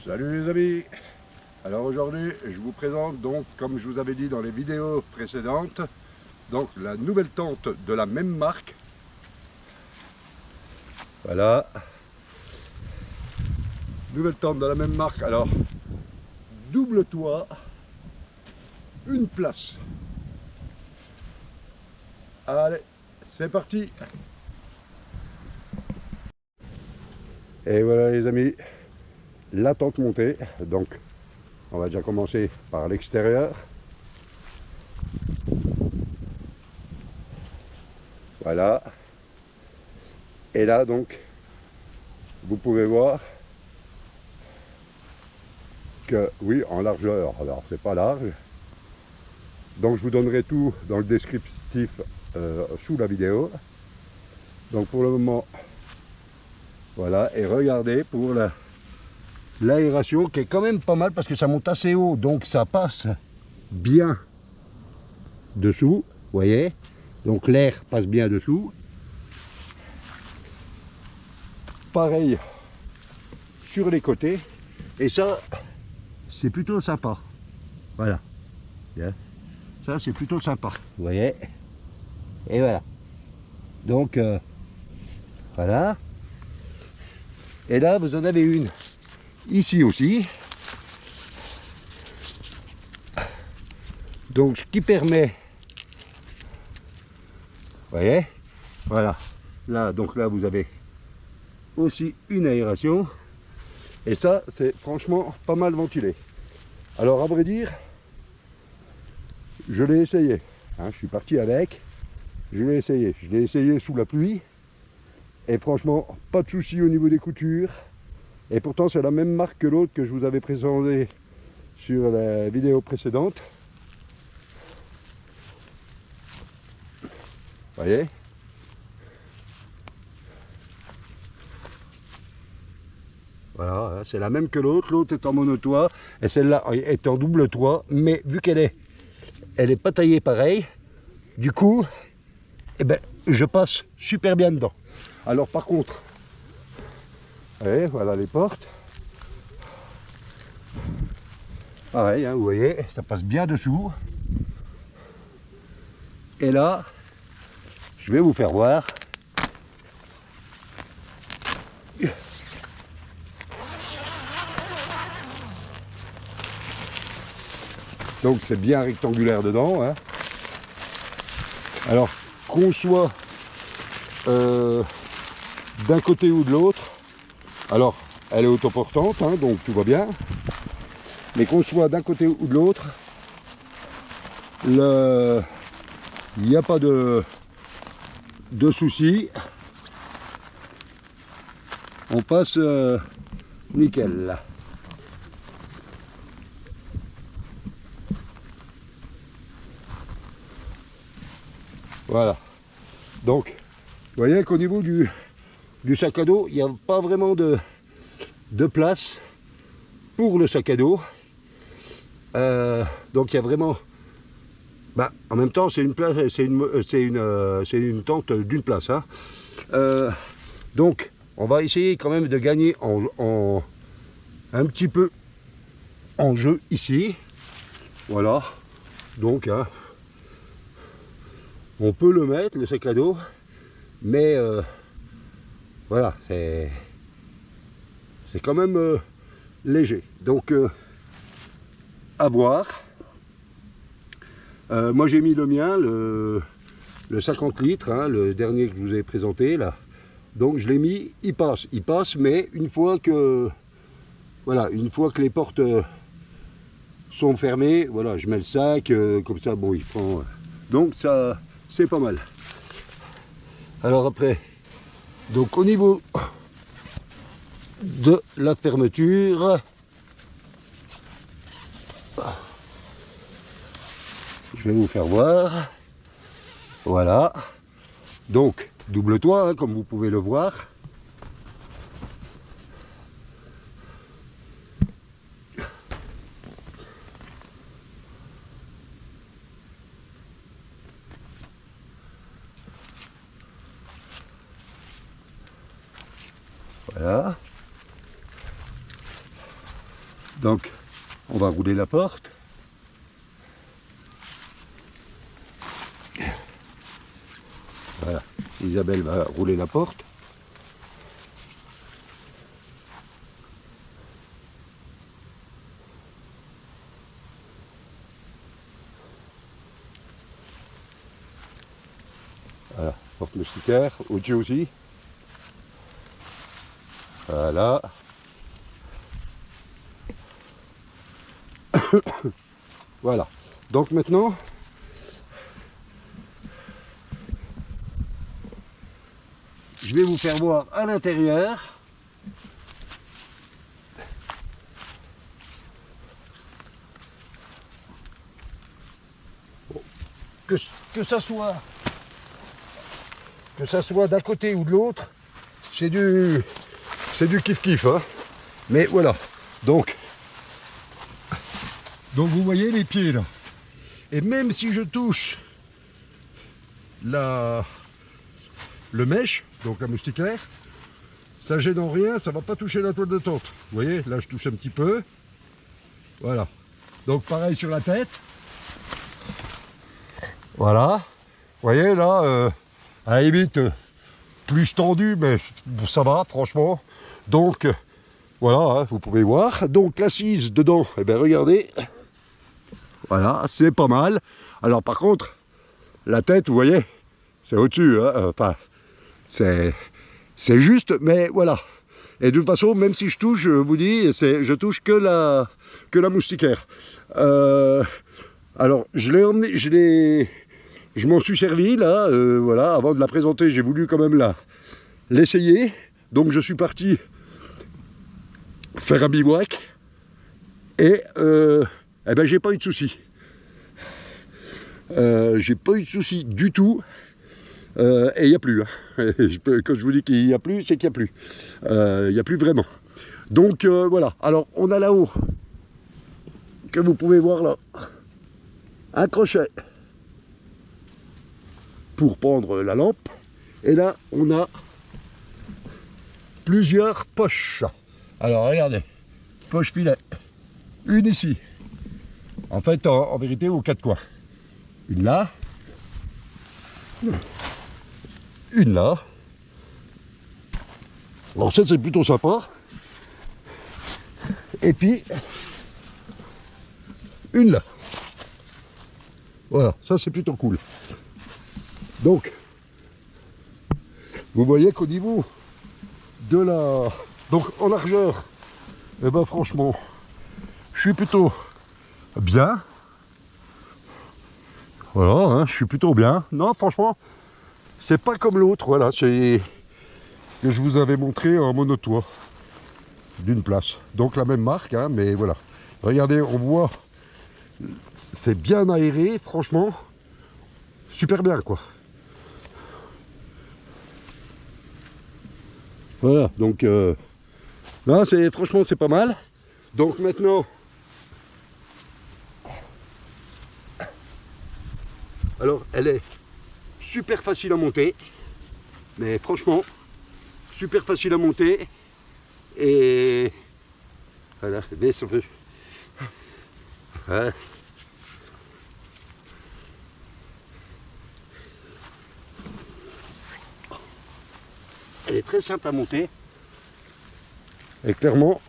Salut les amis. Alors aujourd'hui je vous présente donc, comme je vous avais dit dans les vidéos précédentes, donc la nouvelle tente de la même marque. Voilà, nouvelle tente de la même marque. Alors double toit, une place. Allez, c'est parti. Et voilà les amis, la tente montée. Donc on va déjà commencer par l'extérieur. Voilà. Et là donc, vous pouvez voir que oui, en largeur, alors c'est pas large. Donc je vous donnerai tout dans le descriptif sous la vidéo. Donc pour le moment, voilà, et regardez pour l'aération qui est quand même pas mal parce que ça monte assez haut, donc ça passe bien dessous, vous voyez, donc l'air passe bien dessous. Pareil sur les côtés, et ça c'est plutôt sympa, voilà, ça c'est plutôt sympa, vous voyez, et voilà, donc voilà. Et là vous en avez une ici aussi, donc ce qui permet, vous voyez, voilà, là donc là vous avez aussi une aération, et ça c'est franchement pas mal ventilé. Alors à vrai dire, je l'ai essayé, hein, je suis parti avec, je l'ai essayé sous la pluie, et franchement pas de souci au niveau des coutures, et pourtant c'est la même marque que l'autre que je vous avais présenté sur la vidéo précédente. Vous voyez, voilà, c'est la même que l'autre. L'autre est en monotoit et celle-là est en double toit, mais vu elle est pas taillée pareil, du coup, eh ben, je passe super bien dedans. Alors par contre, voyez, voilà les portes. Pareil, hein, vous voyez, ça passe bien dessous. Et là, je vais vous faire voir. Donc c'est bien rectangulaire dedans, hein. Alors qu'on soit d'un côté ou de l'autre, alors elle est autoportante, hein, donc tout va bien, mais qu'on soit d'un côté ou de l'autre, il n'y a pas de souci, on passe nickel là. Voilà, donc vous voyez qu'au niveau du sac à dos, il n'y a pas vraiment de place pour le sac à dos, donc il y a vraiment, en même temps c'est une place, c'est une tente d'une place, hein. Donc on va essayer quand même de gagner un petit peu en jeu ici, voilà, donc hein, on peut le mettre, le sac à dos, mais voilà, c'est quand même léger, donc à voir. Moi j'ai mis le mien, le 50 litres, hein, le dernier que je vous ai présenté là, donc je l'ai mis, il passe, mais une fois que, voilà, une fois que les portes sont fermées, voilà, je mets le sac, comme ça, bon, il prend, donc ça, c'est pas mal. Alors après, donc au niveau de la fermeture, je vais vous faire voir, voilà, donc double toit, hein, comme vous pouvez le voir. Voilà. Donc, on va rouler la porte. Voilà, Isabelle va rouler la porte. Voilà, porte moustiquaire, au-dessus aussi. Voilà. Voilà. Donc maintenant, je vais vous faire voir à l'intérieur. Que ça soit d'un côté ou de l'autre, c'est du kiff-kiff, hein. Mais voilà. Donc vous voyez les pieds là. Et même si je touche le mèche, donc la moustiquaire, ça gêne en rien, ça va pas toucher la toile de tente. Vous voyez, là je touche un petit peu. Voilà. Donc pareil sur la tête. Voilà. Vous voyez là, à la limite, plus tendu, mais ça va, franchement. Donc, voilà, hein, vous pouvez voir. Donc l'assise dedans, eh bien regardez. Voilà, c'est pas mal. Alors par contre, la tête, vous voyez, c'est au-dessus. Hein, enfin, c'est juste, mais voilà. Et de toute façon, même si je touche, je vous dis, je touche que la moustiquaire. Alors, je l'ai emmené, je m'en suis servi là, voilà. Avant de la présenter, j'ai voulu quand même l'essayer. Donc je suis parti faire un bivouac et eh ben, j'ai pas eu de soucis. J'ai pas eu de soucis du tout. Et il n'y a plus. Hein. Quand je vous dis qu'il n'y a plus, c'est qu'il n'y a plus. Il n'y a plus vraiment. Donc voilà. Alors on a là-haut, que vous pouvez voir là, un crochet pour prendre la lampe. Et là, on a plusieurs poches. Alors regardez, poche filet. Une ici. En fait, en vérité, aux quatre coins. Une là. Une là. Alors ça, c'est plutôt sympa. Et puis, une là. Voilà, ça c'est plutôt cool. Donc, vous voyez qu'au niveau de la... Donc en largeur, eh ben franchement, je suis plutôt bien. Voilà, hein, je suis plutôt bien. Non, franchement, c'est pas comme l'autre, voilà, c'est que je vous avais montré en monotoit d'une place. Donc la même marque, hein, mais voilà. Regardez, on voit, c'est bien aéré, franchement, super bien, quoi. Voilà, donc, non, franchement, c'est pas mal. Donc maintenant, alors, elle est super facile à monter, mais franchement, super facile à monter. Et voilà, baisse un peu. Voilà. Elle est très simple à monter. Et clairement,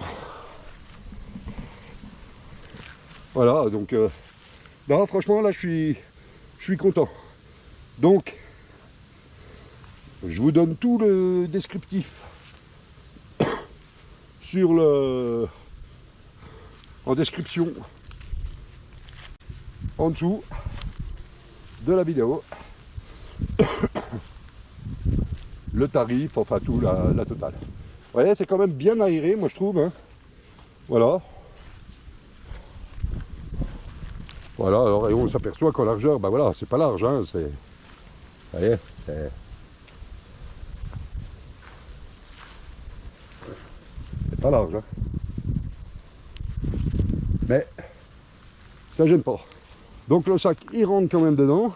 voilà, donc, non, franchement, là, je suis content. Donc, je vous donne tout le descriptif sur en description en dessous de la vidéo. Le tarif, enfin tout, la totale. Vous voyez, c'est quand même bien aéré, moi je trouve. Hein. Voilà. Voilà, alors et on s'aperçoit qu'en largeur, ben voilà, c'est pas large, hein, c'est... Vous voyez, c'est pas large, hein. Mais ça gêne pas. Donc le sac, il rentre quand même dedans.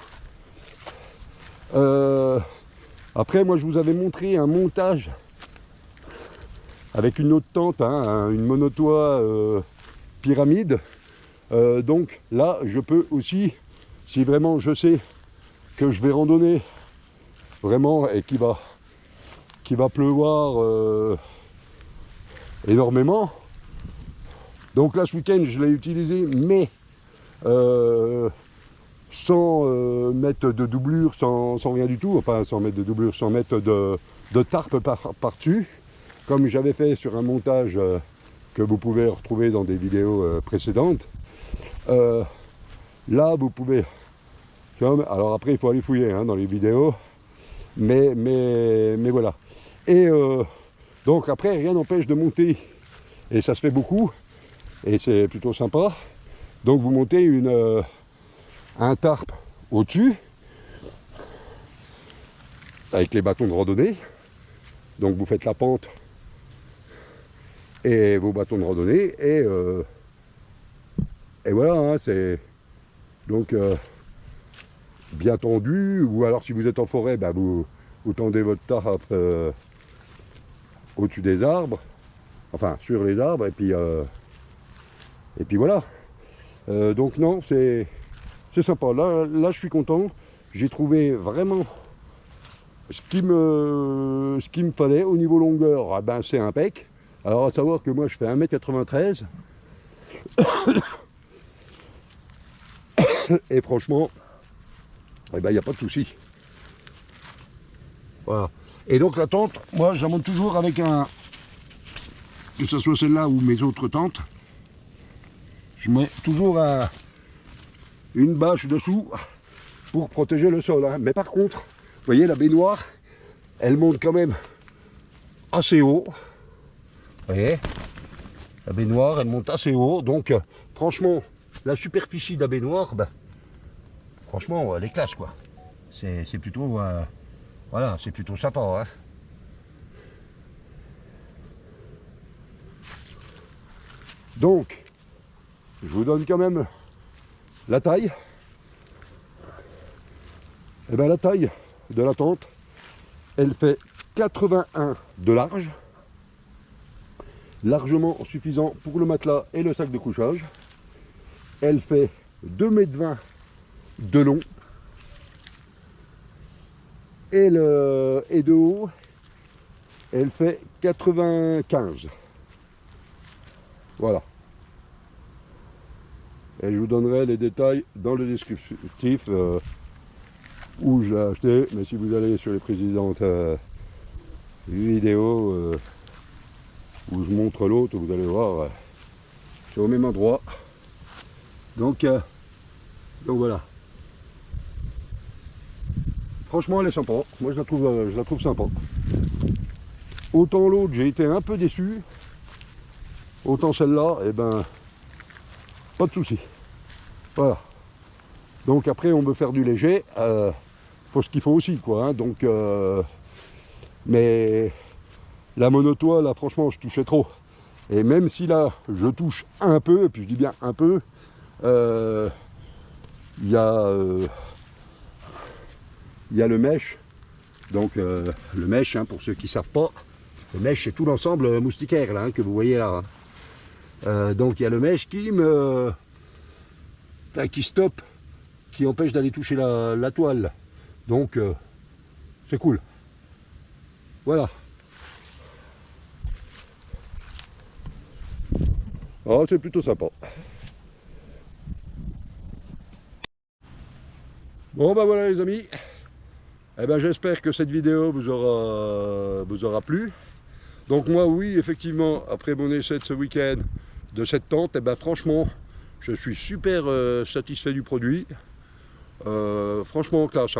Après, moi je vous avais montré un montage avec une autre tente, hein, une monotoit pyramide. Donc là, je peux aussi, si vraiment je sais que je vais randonner vraiment et qu'il va pleuvoir énormément. Donc là, ce week-end, je l'ai utilisé, mais sans mettre de doublure, sans rien du tout, enfin sans mettre de doublure, sans mettre de tarpe par-dessus, comme j'avais fait sur un montage que vous pouvez retrouver dans des vidéos précédentes. Là, vous pouvez, alors après il faut aller fouiller dans les vidéos, mais voilà. Et donc après, rien n'empêche de monter, et ça se fait beaucoup, et c'est plutôt sympa. Donc vous montez un tarp au-dessus, avec les bâtons de randonnée. Donc vous faites la pente et vos bâtons de randonnée, et voilà, c'est donc bien tendu. Ou alors si vous êtes en forêt, bah, vous tendez votre tarp au-dessus des arbres, enfin sur les arbres, et puis voilà. Donc non, c'est sympa. Là je suis content, j'ai trouvé vraiment ce qu'il me fallait. Au niveau longueur, ah ben, c'est impec. Alors à savoir que moi je fais 1m93 et franchement, eh ben, il n'y a pas de souci. Voilà. Et donc la tente, moi je la monte toujours avec que ce soit celle-là ou mes autres tentes, je mets toujours une bâche dessous pour protéger le sol. Mais par contre, vous voyez, la baignoire, elle monte quand même assez haut. Vous voyez, la baignoire, elle monte assez haut. Donc franchement, la superficie de la baignoire, ben, franchement, elle est classe, quoi. C'est plutôt, voilà, c'est plutôt sympa. Donc, je vous donne quand même la taille. Et bien la taille de la tente, elle fait 81 de large, largement suffisant pour le matelas et le sac de couchage. Elle fait 2,20 m de long et de haut, elle fait 95. Voilà. Et je vous donnerai les détails dans le descriptif où je l'ai acheté. Mais si vous allez sur les précédentes vidéos où je montre l'autre, vous allez voir, c'est au même endroit. Donc voilà. Franchement, elle est sympa. Moi, je la trouve sympa. Autant l'autre, j'ai été un peu déçu. Autant celle-là, eh ben, pas de souci. Voilà. Donc après, on veut faire du léger. Faut ce qu'il faut aussi, quoi. Donc, mais la monotoile, là, franchement, je touchais trop. Et même si là, je touche un peu, et puis je dis bien un peu, il y a le mesh. Donc le mesh, pour ceux qui ne savent pas, le mesh c'est tout l'ensemble moustiquaire là, que vous voyez là. Donc il y a le mesh qui stoppe, qui empêche d'aller toucher la toile. Donc c'est cool. Voilà. Oh, c'est plutôt sympa. Bon ben voilà les amis. Eh ben, j'espère que cette vidéo vous aura plu. Donc moi oui, effectivement, après mon essai de ce week-end de cette tente, eh ben, franchement, je suis super satisfait du produit. Franchement classe.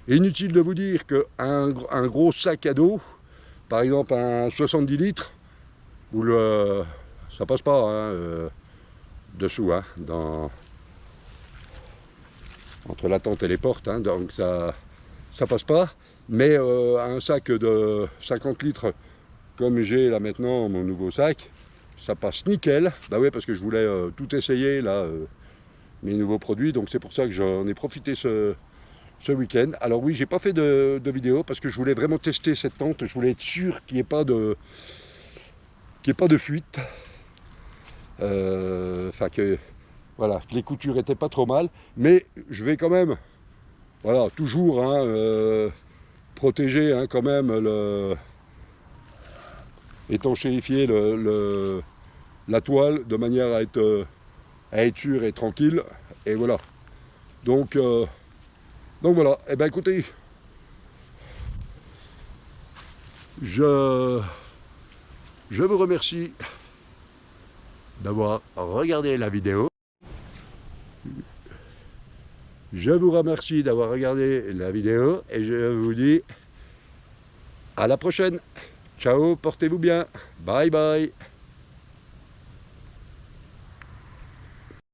Inutile de vous dire qu'un gros sac à dos, par exemple un 70 litres, ça passe pas dessous, entre la tente et les portes, donc ça passe pas. Mais un sac de 50 litres comme j'ai là maintenant, mon nouveau sac, ça passe nickel. Bah ouais, parce que je voulais tout essayer là, mes nouveaux produits, donc c'est pour ça que j'en ai profité ce week-end. Alors oui, j'ai pas fait de vidéo parce que je voulais vraiment tester cette tente, je voulais être sûr qu'il n'y ait pas qu'il n'y ait pas de fuite. Enfin que voilà, que les coutures étaient pas trop mal, mais je vais quand même, voilà, toujours protéger quand même étanchéifier la toile de manière à être sûr et tranquille. Et voilà. Donc voilà. Et ben écoutez, je vous remercie d'avoir regardé la vidéo. Je vous remercie d'avoir regardé la vidéo et je vous dis à la prochaine. Ciao, portez-vous bien. Bye bye.